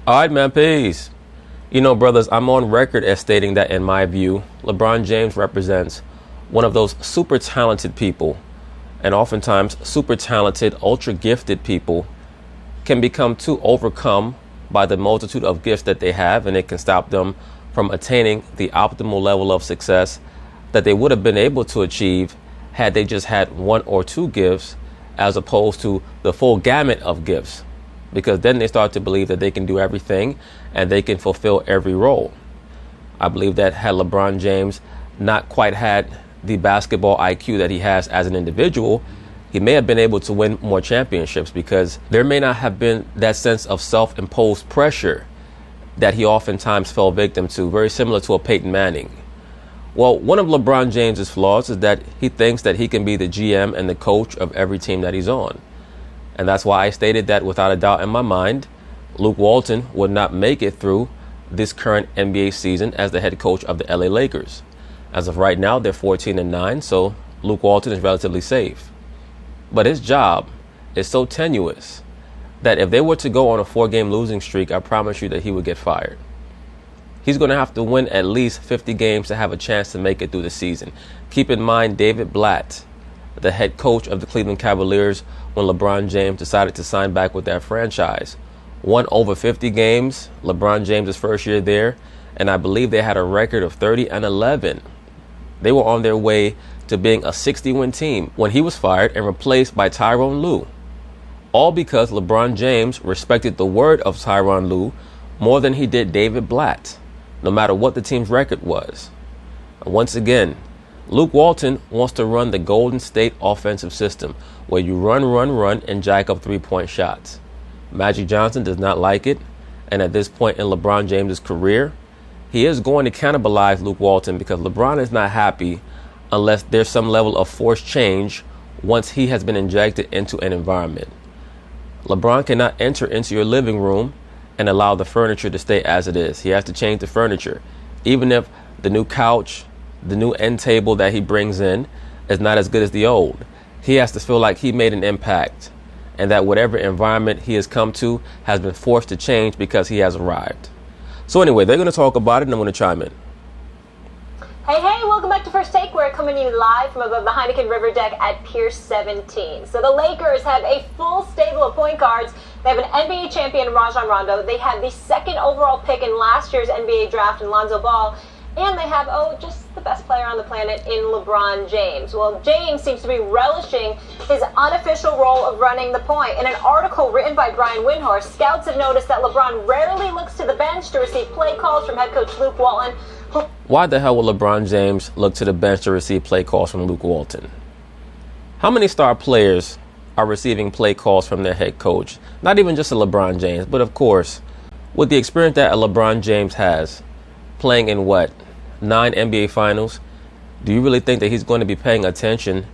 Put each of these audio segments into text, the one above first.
All right, man, peace. You know, brothers, I'm on record as stating that, in my view, LeBron James represents one of those super talented people, and oftentimes super talented, ultra gifted people can become too overcome by the multitude of gifts that they have, and it can stop them from attaining the optimal level of success that they would have been able to achieve had they just had one or two gifts as opposed to the full gamut of gifts. Because then they start to believe that they can do everything and they can fulfill every role. I believe that had LeBron James not quite had the basketball IQ that he has as an individual, he may have been able to win more championships, because there may not have been that sense of self-imposed pressure that he oftentimes fell victim to, very similar to a Peyton Manning. Well, one of LeBron James's flaws is that he thinks that he can be the GM and the coach of every team that he's on. And that's why I stated that without a doubt in my mind, Luke Walton would not make it through this current NBA season as the head coach of the LA Lakers. As of right now, they're 14-9, so Luke Walton is relatively safe. But his job is so tenuous that if they were to go on a 4-game losing streak, I promise you that he would get fired. He's going to have to win at least 50 games to have a chance to make it through the season. Keep in mind, David Blatt, the head coach of the Cleveland Cavaliers, when LeBron James decided to sign back with that franchise, won over 50 games, LeBron James' first year there, and I believe they had a record of 30-11. They were on their way to being a 60-win team when he was fired and replaced by Tyronn Lue. All because LeBron James respected the word of Tyronn Lue more than he did David Blatt, no matter what the team's record was. And once again, Luke Walton wants to run the Golden State offensive system, where you run, and jack up three-point shots. Magic Johnson does not like it, and at this point in LeBron James' career, he is going to cannibalize Luke Walton, because LeBron is not happy unless there's some level of forced change once he has been injected into an environment. LeBron cannot enter into your living room and allow the furniture to stay as it is. He has to change the furniture. Even if the new couch, the new end table that he brings in is not as good as the old, he has to feel like he made an impact, and that whatever environment he has come to has been forced to change because he has arrived. So anyway, they're going to talk about it, and I'm going to chime in. Hey, welcome back to First Take. We're coming to you live from above the Heineken River Deck at Pier 17. So the Lakers have a full stable of point guards. They have an NBA champion, Rajon Rondo. They had the second overall pick in last year's NBA draft in Lonzo Ball. And they have, just the best player on the planet in LeBron James. Well, James seems to be relishing his unofficial role of running the point. In an article written by Brian Windhorst, scouts have noticed that LeBron rarely looks to the bench to receive play calls from head coach Luke Walton. Why the hell would LeBron James look to the bench to receive play calls from Luke Walton? How many star players are receiving play calls from their head coach? Not even just a LeBron James, but of course, with the experience that a LeBron James has, playing in 9 NBA finals, do you really think that he's going to be paying attention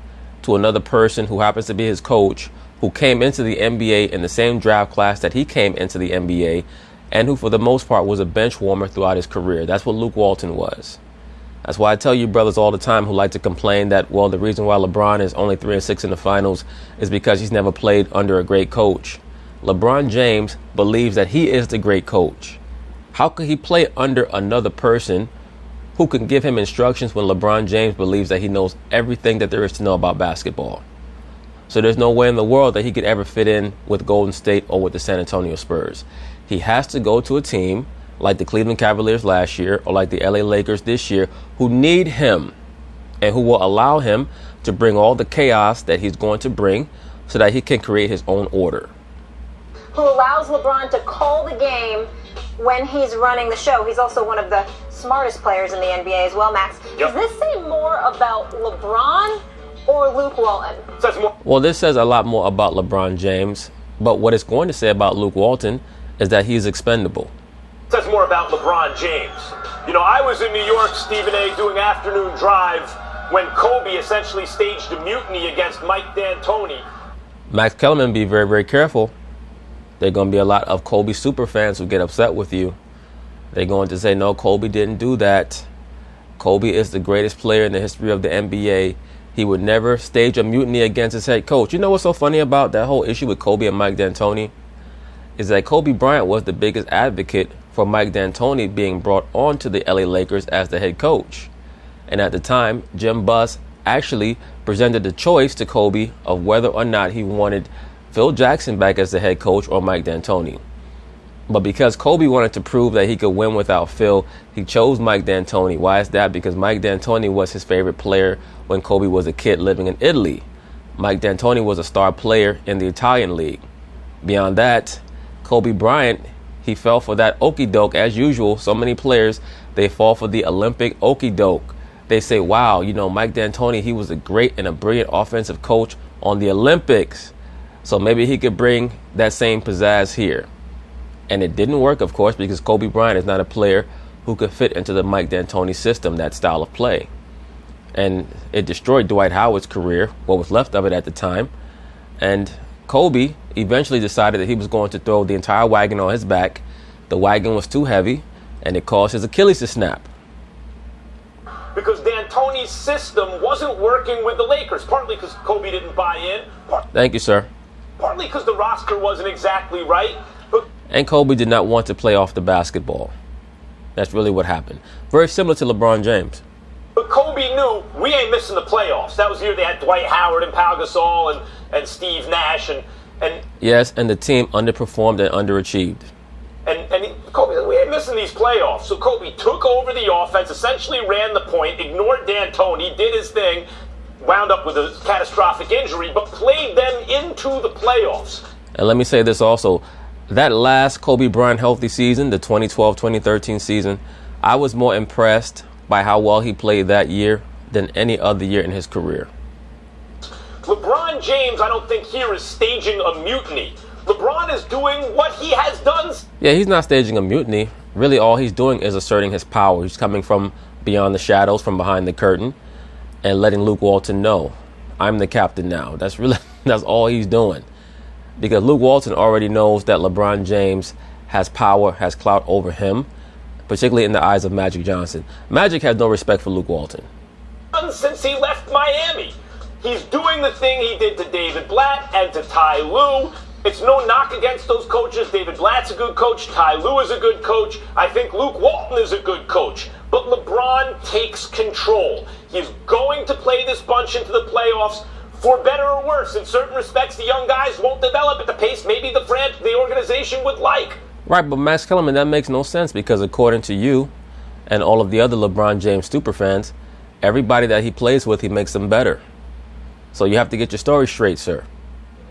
to another person who happens to be his coach, who came into the NBA in the same draft class that he came into the NBA, and who for the most part was a bench warmer throughout his career? That's what Luke Walton was. That's why I tell you brothers all the time who like to complain that, the reason why LeBron is only 3-6 in the finals is because he's never played under a great coach. LeBron James believes that he is the great coach. How could he play under another person who can give him instructions when LeBron James believes that he knows everything that there is to know about basketball? So there's no way in the world that he could ever fit in with Golden State or with the San Antonio Spurs. He has to go to a team like the Cleveland Cavaliers last year or like the LA Lakers this year, who need him and who will allow him to bring all the chaos that he's going to bring so that he can create his own order. Who allows LeBron to call the game when he's running the show. He's also one of the smartest players in the NBA as well, Max. Yep. Does this say more about LeBron or Luke Walton? Well, this says a lot more about LeBron James, but what it's going to say about Luke Walton is that he's expendable. It says more about LeBron James. I was in New York, Stephen A., doing afternoon drive when Kobe essentially staged a mutiny against Mike D'Antoni. Max Kellerman, be very, very careful. There are going to be a lot of Kobe super fans who get upset with you. They're going to say, no, Kobe didn't do that. Kobe is the greatest player in the history of the NBA. He would never stage a mutiny against his head coach. You know what's so funny about that whole issue with Kobe and Mike D'Antoni? is that Kobe Bryant was the biggest advocate for Mike D'Antoni being brought on to the LA Lakers as the head coach. And at the time, Jim Buss actually presented the choice to Kobe of whether or not he wanted Phil Jackson back as the head coach or Mike D'Antoni. But because Kobe wanted to prove that he could win without Phil, he chose Mike D'Antoni. Why is that? Because Mike D'Antoni was his favorite player when Kobe was a kid living in Italy. Mike D'Antoni was a star player in the Italian league. Beyond that, Kobe Bryant, he fell for that okie doke as usual. So many players, they fall for the Olympic okie doke. They say, wow, Mike D'Antoni, he was a great and a brilliant offensive coach on the Olympics. So maybe he could bring that same pizzazz here. And it didn't work, of course, because Kobe Bryant is not a player who could fit into the Mike D'Antoni system, that style of play. And it destroyed Dwight Howard's career, what was left of it at the time. And Kobe eventually decided that he was going to throw the entire wagon on his back. The wagon was too heavy, and it caused his Achilles to snap. Because D'Antoni's system wasn't working with the Lakers, partly because Kobe didn't buy in. Thank you, sir. Partly because the roster wasn't exactly right. And Kobe did not want to play off the basketball. That's really what happened. Very similar to LeBron James. But Kobe knew we ain't missing the playoffs. That was the year they had Dwight Howard and Pau Gasol and Steve Nash. And yes, and the team underperformed and underachieved. Kobe, we ain't missing these playoffs. So Kobe took over the offense, essentially ran the point, ignored D'Antoni, did his thing, wound up with a catastrophic injury, but played them into the playoffs. And let me say this also. That last Kobe Bryant healthy season, the 2012-2013 season, I was more impressed by how well he played that year than any other year in his career. LeBron James, I don't think here is staging a mutiny. LeBron is doing what he has done. Yeah, he's not staging a mutiny. Really, all he's doing is asserting his power. He's coming from beyond the shadows, from behind the curtain, and letting Luke Walton know, I'm the captain now. That's all he's doing. Because Luke Walton already knows that LeBron James has power, has clout over him, particularly in the eyes of Magic Johnson. Magic has no respect for Luke Walton. Since he left Miami, he's doing the thing he did to David Blatt and to Ty Lue. It's no knock against those coaches. David Blatt's a good coach. Ty Lue is a good coach. I think Luke Walton is a good coach. But LeBron takes control. He's going to play this bunch into the playoffs. For better or worse, in certain respects, the young guys won't develop at the pace maybe the organization would like. Right, but Max Kellerman, that makes no sense because according to you and all of the other LeBron James superfans, everybody that he plays with, he makes them better. So you have to get your story straight, sir.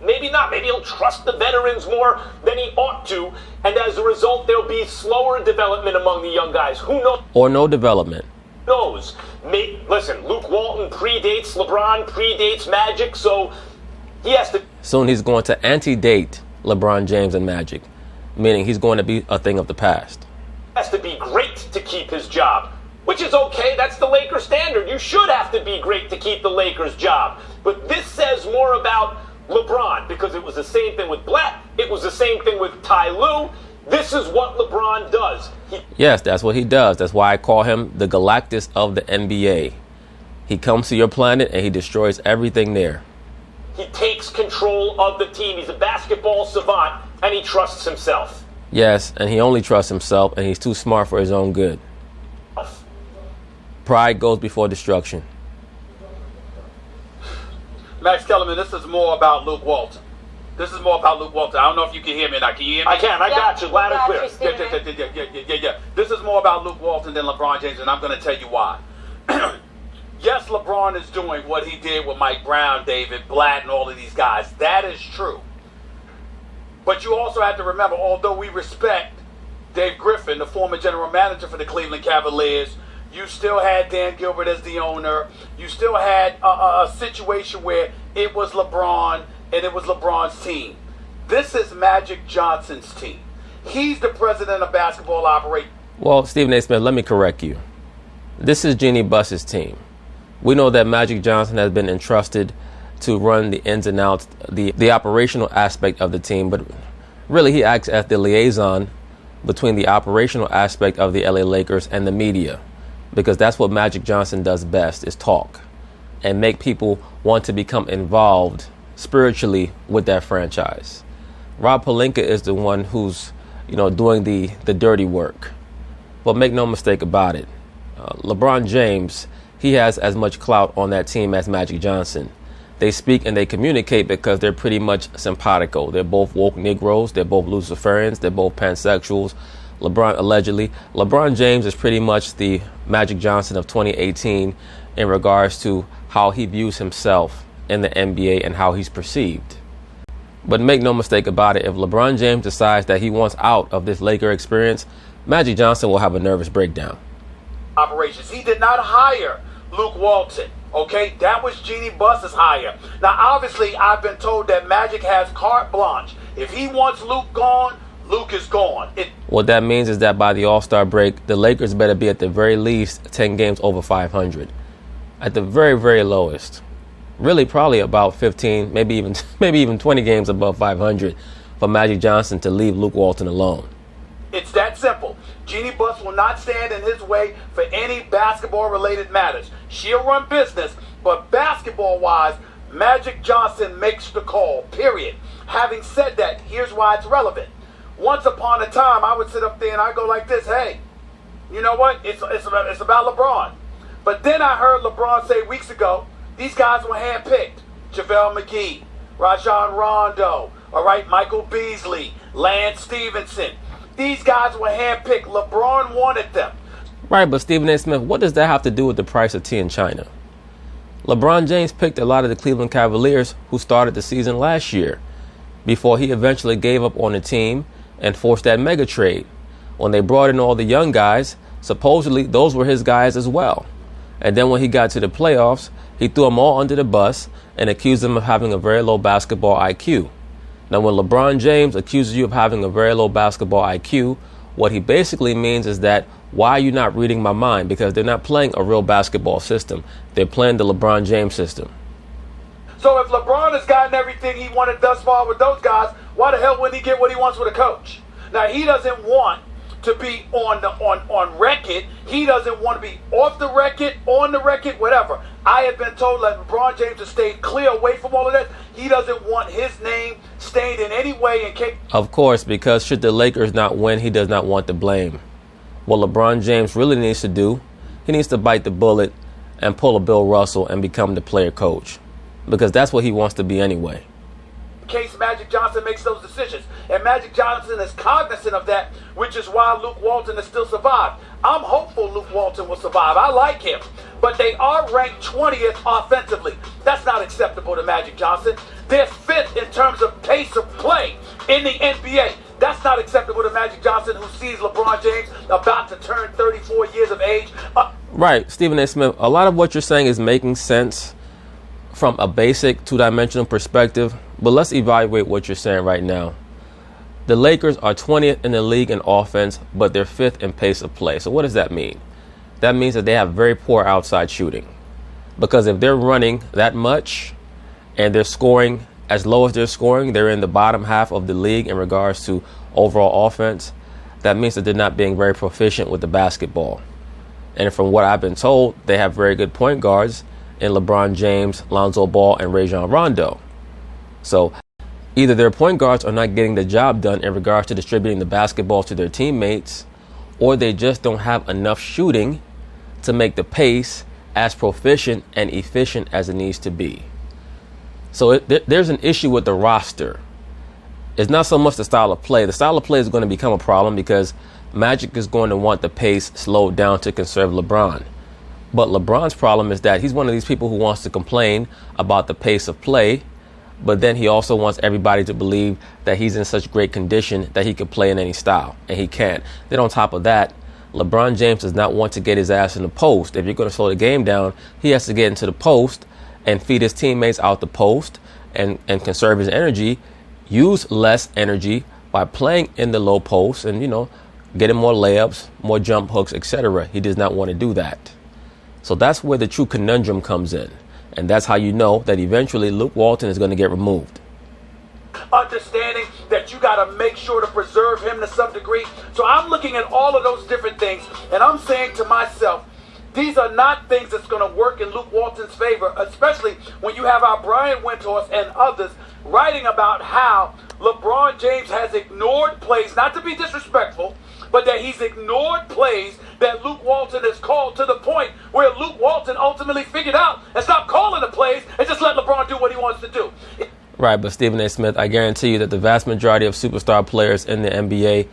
Maybe not. Maybe he'll trust the veterans more than he ought to, and as a result, there'll be slower development among the young guys. Who knows? Or no development. Knows. Listen, Luke Walton predates LeBron, predates Magic, so he has to. Soon he's going to antedate LeBron James and Magic, meaning he's going to be a thing of the past. Has to be great to keep his job, which is okay. That's the Lakers standard. You should have to be great to keep the Lakers job. But this says more about LeBron because it was the same thing with Blatt. It was the same thing with Ty Lue. This is what LeBron does. Yes, that's what he does. That's why I call him the Galactus of the NBA. He comes to your planet and he destroys everything there. He takes control of the team. He's a basketball savant and he trusts himself. Yes, and he only trusts himself and he's too smart for his own good. Pride goes before destruction. Max Kellerman, this is more about Luke Walton. This is more about Luke Walton. I don't know if you can hear me. Can you hear me? I can. I got you loud and clear. Yeah. This is more about Luke Walton than LeBron James, and I'm going to tell you why. Yes, LeBron is doing what he did with Mike Brown, David Blatt, and all of these guys. That is true. But you also have to remember, although we respect Dave Griffin, the former general manager for the Cleveland Cavaliers, you still had Dan Gilbert as the owner. You still had a situation where it was LeBron and it was LeBron's team. This is Magic Johnson's team. He's the president of basketball operations. Well, Stephen A. Smith, let me correct you. This is Jeannie Buss's team. We know that Magic Johnson has been entrusted to run the ins and outs, the operational aspect of the team, but really he acts as the liaison between the operational aspect of the LA Lakers and the media, because that's what Magic Johnson does best, is talk and make people want to become involved spiritually with that franchise. Rob Pelinka is the one who's, doing the dirty work. But make no mistake about it, LeBron James, he has as much clout on that team as Magic Johnson. They speak and they communicate because they're pretty much simpatico. They're both woke Negroes. They're both Luciferians. They're both pansexuals. LeBron James is pretty much the Magic Johnson of 2018 in regards to how he views himself in the NBA and how he's perceived. But make no mistake about it, if LeBron James decides that he wants out of this Laker experience, Magic Johnson will have a nervous breakdown. Operations. He did not hire Luke Walton. Okay, that was Jeannie Buss's hire. Now, obviously, I've been told that Magic has carte blanche. If he wants Luke gone, Luke is gone. What that means is that by the All-Star break, the Lakers better be at the very least 10 games over 500. At the very, very lowest. Really, probably about 15, maybe even 20 games above 500 for Magic Johnson to leave Luke Walton alone. It's that simple. Jeannie Buss will not stand in his way for any basketball-related matters. She'll run business, but basketball-wise, Magic Johnson makes the call, period. Having said that, here's why it's relevant. Once upon a time, I would sit up there and I'd go like this, hey, you know what? It's about LeBron. But then I heard LeBron say weeks ago, these guys were handpicked. JaVale McGee, Rajon Rondo, all right, Michael Beasley, Lance Stevenson. These guys were handpicked. LeBron wanted them. Right, but Stephen A. Smith, what does that have to do with the price of tea in China? LeBron James picked a lot of the Cleveland Cavaliers who started the season last year before he eventually gave up on the team and forced that mega trade. When they brought in all the young guys, supposedly those were his guys as well. And then when he got to the playoffs, he threw them all under the bus and accused them of having a very low basketball IQ. Now, when LeBron James accuses you of having a very low basketball IQ, what he basically means is that, why are you not reading my mind? Because they're not playing a real basketball system. They're playing the LeBron James system. So if LeBron has gotten everything he wanted thus far with those guys, why the hell wouldn't he get what he wants with a coach? Now, he doesn't want to be on record. He doesn't want to be off the record, on the record, whatever. I have been told that LeBron James has stayed clear away from all of that. He doesn't want his name stained in any way in case. Of course, because should the Lakers not win, he does not want the blame. What LeBron James really needs to do, he needs to bite the bullet and pull a Bill Russell and become the player coach. Because that's what he wants to be anyway. In case Magic Johnson makes those decisions. And Magic Johnson is cognizant of that, which is why Luke Walton has still survived. I'm hopeful Luke Walton will survive. I like him. But they are ranked 20th offensively. That's not acceptable to Magic Johnson. They're fifth in terms of pace of play in the NBA. That's not acceptable to Magic Johnson, who sees LeBron James about to turn 34 years of age. Right, Stephen A. Smith, a lot of what you're saying is making sense from a basic two-dimensional perspective, but let's evaluate what you're saying right now. The Lakers are 20th in the league in offense, but they're 5th in pace of play. So what does that mean? That means that they have very poor outside shooting. Because if they're running that much and they're scoring as low as they're scoring, they're in the bottom half of the league in regards to overall offense. That means that they're not being very proficient with the basketball. And from what I've been told, they have very good point guards in LeBron James, Lonzo Ball, and Rajon Rondo. So either their point guards are not getting the job done in regards to distributing the basketball to their teammates, or they just don't have enough shooting to make the pace as proficient and efficient as it needs to be. So there's an issue with the roster. It's not so much the style of play. The style of play is going to become a problem because Magic is going to want the pace slowed down to conserve LeBron. But LeBron's problem is that he's one of these people who wants to complain about the pace of play, but then he also wants everybody to believe that he's in such great condition that he can play in any style, and he can't. Then on top of that, LeBron James does not want to get his ass in the post. If you're going to slow the game down, he has to get into the post and feed his teammates out the post and conserve his energy, use less energy by playing in the low post and, getting more layups, more jump hooks, etc. He does not want to do that. So that's where the true conundrum comes in. And that's how you know that eventually Luke Walton is going to get removed. Understanding that you got to make sure to preserve him to some degree. So I'm looking at all of those different things, and I'm saying to myself, these are not things that's going to work in Luke Walton's favor, especially when you have our Brian Windhorst and others writing about how LeBron James has ignored plays, not to be disrespectful, but that he's ignored plays that Luke Walton has called, to the point where Luke Walton ultimately figured out and stopped calling the plays and just let LeBron do what he wants to do. Right, but Stephen A. Smith, I guarantee you that the vast majority of superstar players in the NBA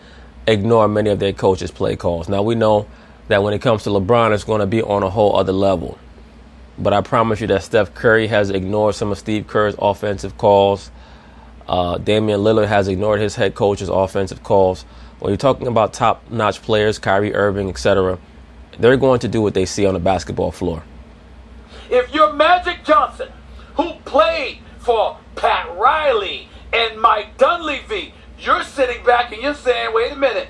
ignore many of their coaches' play calls. Now, we know that when it comes to LeBron, it's going to be on a whole other level. But I promise you that Steph Curry has ignored some of Steve Kerr's offensive calls. Damian Lillard has ignored his head coach's offensive calls. When you're talking about top-notch players, Kyrie Irving, etc., they're going to do what they see on the basketball floor. If you're Magic Johnson, who played for Pat Riley and Mike Dunleavy, you're sitting back and you're saying, wait a minute,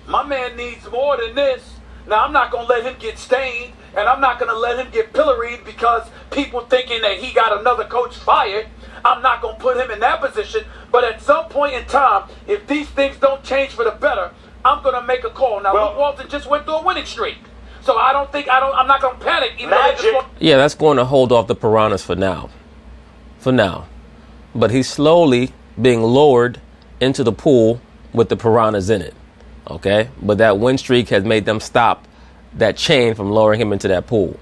my man needs more than this. Now, I'm not going to let him get stained, and I'm not going to let him get pilloried because people thinking that he got another coach fired. I'm not going to put him in that position. But at some point in time, if these things don't change for the better, I'm going to make a call. Now, Luke Walton just went through a winning streak. So I'm not going to panic. Yeah, that's going to hold off the piranhas for now. But he's slowly being lowered into the pool with the piranhas in it. Okay? But that win streak has made them stop that chain from lowering him into that pool.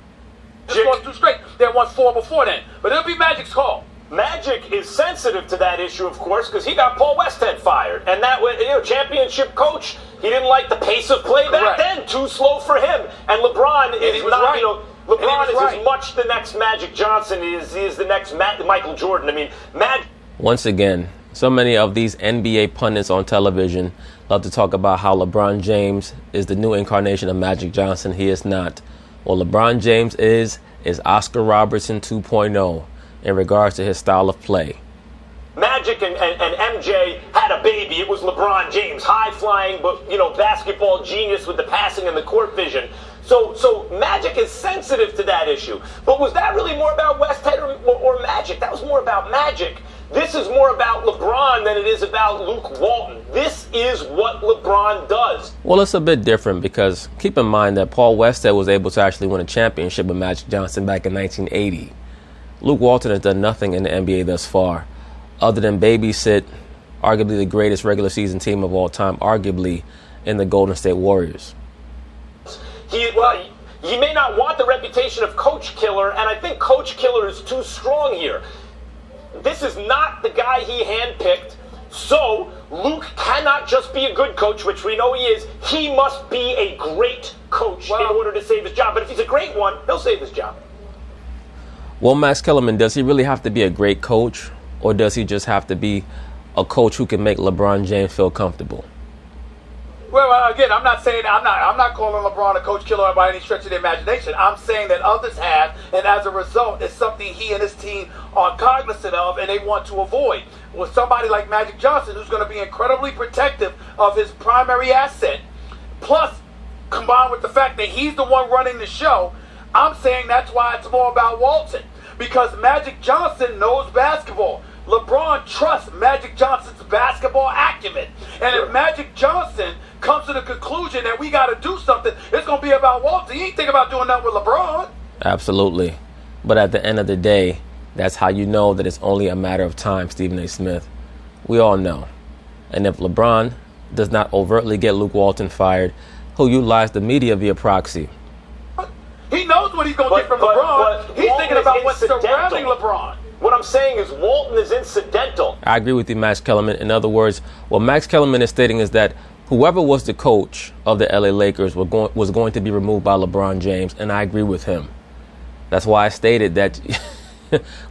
Just going through straight. They won 4 before then. But it'll be Magic's call. Magic is sensitive to that issue, of course, because he got Paul Westhead fired. And that, championship coach, he didn't like the pace of play back then. Too slow for him. And LeBron is not, LeBron is as much the next Magic Johnson as he is the next Michael Jordan. I mean, Once again, so many of these NBA pundits on television love to talk about how LeBron James is the new incarnation of Magic Johnson. He is not. What LeBron James is Oscar Robertson 2.0 in regards to his style of play. Magic and MJ had a baby. It was LeBron James, high-flying, but, basketball genius with the passing and the court vision. So Magic is sensitive to that issue. But was that really more about Westhead or Magic? That was more about Magic. This is more about LeBron than it is about Luke Walton. This is what LeBron does. Well, it's a bit different because keep in mind that Paul Westhead was able to actually win a championship with Magic Johnson back in 1980. Luke Walton has done nothing in the NBA thus far other than babysit arguably the greatest regular season team of all time, arguably in the Golden State Warriors. He may not want the reputation of coach killer, and I think coach killer is too strong here. This is not the guy he handpicked. So Luke cannot just be a good coach, which we know he is. He must be a great coach in order to save his job. But if he's a great one, he'll save his job. Well, Max Kellerman, does he really have to be a great coach, or does he just have to be a coach who can make LeBron James feel comfortable? Well, again, I'm not saying I'm not calling LeBron a coach killer by any stretch of the imagination. I'm saying that others have, and as a result, it's something he and his team are cognizant of, and they want to avoid. With somebody like Magic Johnson, who's going to be incredibly protective of his primary asset, plus combined with the fact that he's the one running the show, I'm saying that's why it's more about Walton, because Magic Johnson knows basketball. LeBron trusts Magic Johnson's basketball acumen. And if Magic Johnson comes to the conclusion that we got to do something, it's going to be about Walton. He ain't thinking about doing that with LeBron. Absolutely. But at the end of the day, that's how you know that it's only a matter of time, Stephen A. Smith. We all know. And if LeBron does not overtly get Luke Walton fired, he'll utilize the media via proxy. He knows what he's going to get from LeBron. He's thinking about what's surrounding LeBron. What I'm saying is Walton is incidental. I agree with you, Max Kellerman. In other words, what Max Kellerman is stating is that whoever was the coach of the LA Lakers was going to be removed by LeBron James, and I agree with him. That's why I stated that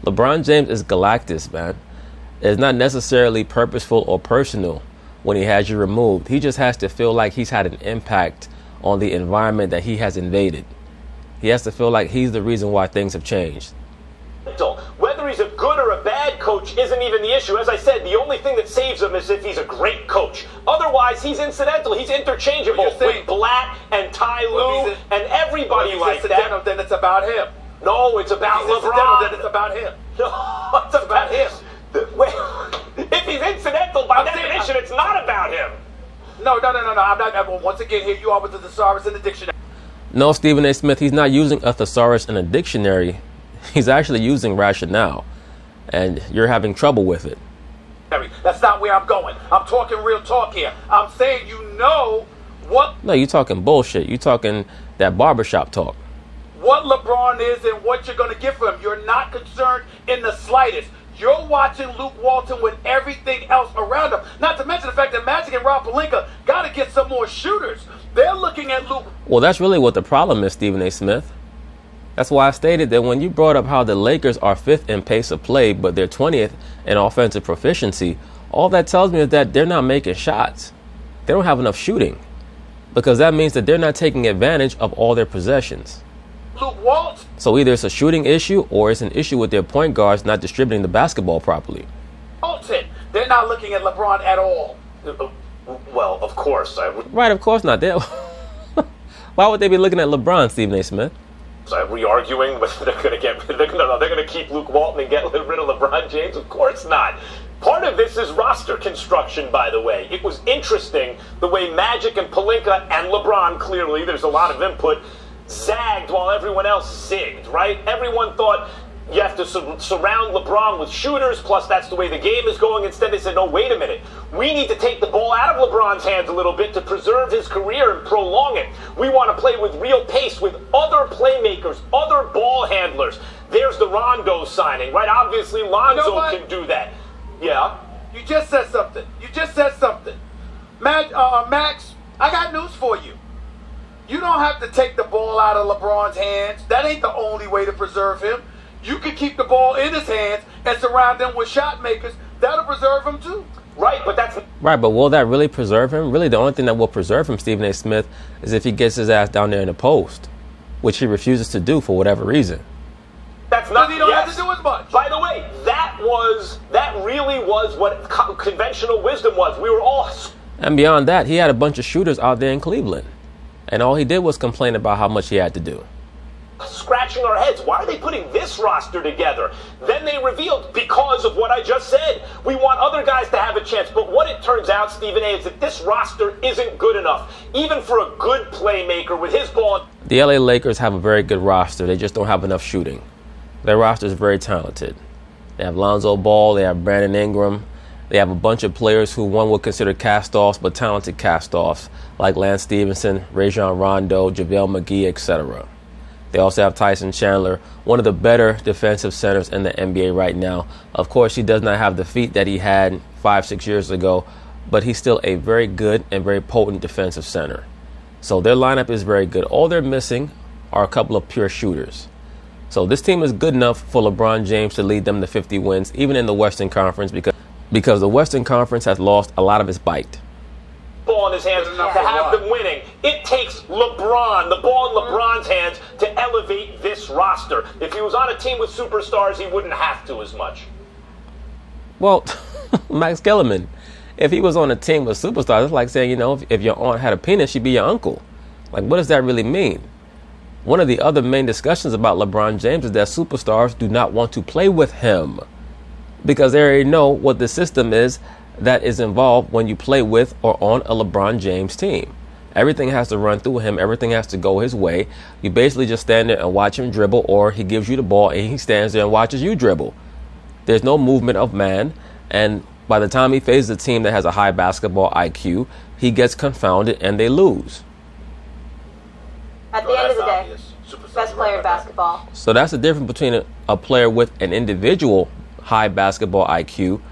LeBron James is Galactus, man. It's not necessarily purposeful or personal when he has you removed. He just has to feel like he's had an impact on the environment that he has invaded. He has to feel like he's the reason why things have changed. Whether he's a good or a bad coach isn't even the issue. As I said, the only thing that saves him is if he's a great coach. Otherwise, he's incidental. He's interchangeable with Blatt and Ty Lue and everybody like that. Then it's about him. No, it's about LeBron. Then it's about him. No, it's about him. If he's incidental, by definition, it's not about him. No. I'm not. Once again, here you are with the thesaurus in the dictionary. No, Stephen A. Smith, he's not using a thesaurus in a dictionary. He's actually using rationale, and you're having trouble with it. That's not where I'm going. I'm talking real talk here. I'm saying you know what... No, you're talking bullshit. You're talking that barbershop talk. What LeBron is and what you're going to get from him. You're not concerned in the slightest. You're watching Luke Walton with everything else around him. Not to mention the fact that Magic and Rob Pelinka got to get some more shooters. They're looking at Luke. Well, that's really what the problem is, Stephen A. Smith. That's why I stated that when you brought up how the Lakers are 5th in pace of play, but they're 20th in offensive proficiency, all that tells me is that they're not making shots. They don't have enough shooting, because that means that they're not taking advantage of all their possessions. Luke Walton. So either it's a shooting issue or it's an issue with their point guards not distributing the basketball properly. Walton. They're not looking at LeBron at all. Well, of course. Right, of course not. Why would they be looking at LeBron, Stephen A. Smith? Are we arguing whether they're going to keep Luke Walton and get rid of LeBron James? Of course not. Part of this is roster construction, by the way. It was interesting the way Magic and Pelinka and LeBron, clearly, there's a lot of input, zagged while everyone else zigged, right? Everyone thought you have to surround LeBron with shooters, plus that's the way the game is going. Instead, they said, no, wait a minute. We need to take the ball out of LeBron's hands a little bit to preserve his career and prolong it. We want to play with real pace, with other playmakers, other ball handlers. There's the Rondo signing, right? Obviously, Lonzo can do that. Yeah? You just said something. Max, I got news for you. You don't have to take the ball out of LeBron's hands. That ain't the only way to preserve him. You can keep the ball in his hands and surround him with shot makers. That'll preserve him too. Right, but that's... Right, but will that really preserve him? Really, the only thing that will preserve him, Stephen A. Smith, is if he gets his ass down there in the post, which he refuses to do for whatever reason. That's not... He don't have to do as much. By the way, that really was what conventional wisdom was. We were all... And beyond that, he had a bunch of shooters out there in Cleveland. And all he did was complain about how much he had to do. Scratching our heads. Why are they putting this roster together? Then they revealed, because of what I just said, we want other guys to have a chance. But what it turns out, Stephen A., is that this roster isn't good enough, even for a good playmaker with his ball. The LA Lakers have a very good roster. They just don't have enough shooting. Their roster is very talented. They have Lonzo Ball. They have Brandon Ingram. They have a bunch of players who one would consider cast-offs, but talented cast-offs, like Lance Stevenson, Rajon Rondo, JaVale McGee, etc. They also have Tyson Chandler, one of the better defensive centers in the NBA right now. Of course, he does not have the feet that he had 5-6 years ago, but he's still a very good and very potent defensive center. So their lineup is very good. All they're missing are a couple of pure shooters. So this team is good enough for LeBron James to lead them to 50 wins, even in the Western Conference, because the Western Conference has lost a lot of its bite. Ball in his hands to have them winning. It takes LeBron, the ball in LeBron's hands, to elevate this roster. If he was on a team with superstars, he wouldn't have to as much. Well, Max Kellerman, if he was on a team with superstars, it's like saying, if your aunt had a penis, she'd be your uncle. Like, what does that really mean? One of the other main discussions about LeBron James is that superstars do not want to play with him, because they already know what the system is that is involved when you play with or on a LeBron James team. Everything has to run through him. Everything has to go his way. You basically just stand there and watch him dribble, or he gives you the ball and he stands there and watches you dribble. There's no movement of man, and by the time he faces a team that has a high basketball IQ, he gets confounded and they lose. At the end of the day, best player in basketball. So that's the difference between a player with an individual high basketball IQ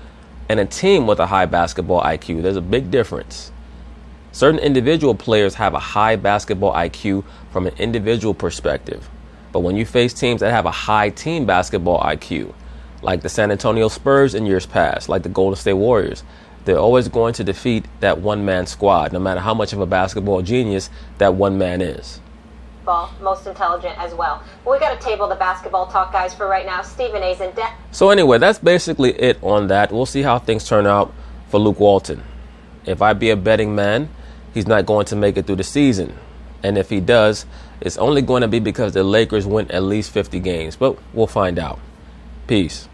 and a team with a high basketball IQ. There's a big difference. Certain individual players have a high basketball IQ from an individual perspective. But when you face teams that have a high team basketball IQ, like the San Antonio Spurs in years past, like the Golden State Warriors, they're always going to defeat that one-man squad, no matter how much of a basketball genius that one man is. Most intelligent as well. We got to table the basketball talk, guys, for right now. Stephen A's in debt. So anyway, that's basically it on that. We'll see how things turn out for Luke Walton. If I be a betting man, he's not going to make it through the season. And if he does, it's only going to be because the Lakers win at least 50 games. But we'll find out. Peace.